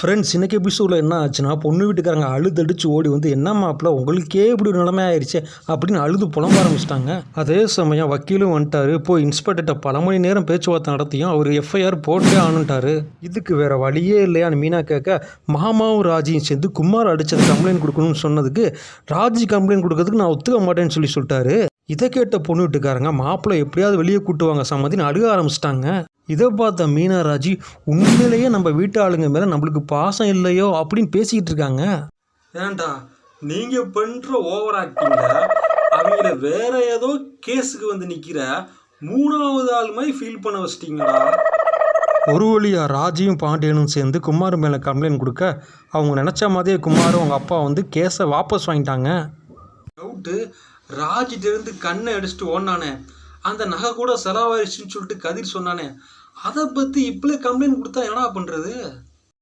Friends இன்றைக்கி எபிசோடில் என்ன ஆச்சுன்னா பொண்ணு வீட்டுக்காரங்க அழுதடிச்சு ஓடி வந்து என்ன மாப்பிள்ள உங்களுக்கே இப்படி ஒரு நிலைமை ஆயிடுச்சு அப்படின்னு அழுது புலம்ப ஆரம்பிச்சிட்டாங்க. அதே சமயம் வக்கீலும் வந்துட்டார். போய் இன்ஸ்பெக்டர்கிட்ட பல மணி நேரம் பேச்சுவார்த்தை நடத்தியும் அவர் எஃப்ஐஆர் போட்டே ஆனுட்டார். இதுக்கு வேறு வழியே இல்லையான்னு மீனா கேட்க மாமாவும் ராஜியும் சேர்ந்து குமார் அடித்தது கம்ப்ளைண்ட் கொடுக்கணும்னு சொன்னதுக்கு ராஜி கம்ப்ளைண்ட் கொடுக்கறதுக்கு நான் ஒத்துக்க மாட்டேன்னு சொல்லிட்டாரு. இதை கேட்ட பொண்ணு வீட்டுக்காரங்க மாப்பிள்ளை எப்படியாவது வெளியே கூட்டுவாங்க சம்மதின்னு அழுக ஆரம்பிச்சிட்டாங்க. இதை பார்த்த மீனாராஜி உண்மையிலேயே நம்ம வீட்டு ஆளுங்க மேலே நம்மளுக்கு பாசம் இல்லையோ அப்படின்னு பேசிக்கிட்டு இருக்காங்க. ஏன்டா நீங்கள் பண்ணுற ஓவர் ஆக்டிங்க அவங்கள வேற ஏதோ கேஸுக்கு வந்து நிற்கிற மூணாவது ஆள் மாதிரி ஃபீல் பண்ண வச்சிட்டிங்களா? ஒரு வழியா ராஜியும் பாண்டியனும் சேர்ந்து குமார் மேலே கம்ப்ளைண்ட் கொடுக்க அவங்க நினச்ச மாதிரியே குமாரும் அவங்க அப்பா வந்து கேஸை வாபஸ் வாங்கிட்டாங்க. டவுட்டு ராஜிட்டிருந்து கண்ணை அடிச்சுட்டு ஓடினானே, அந்த நகை கூட செலவாயிடுச்சுன்னு சொல்லிட்டு கதிர் சொன்னானே, அதை பற்றி இப்போலே கம்ப்ளைண்ட் கொடுத்தா என்னடா பண்ணுறது?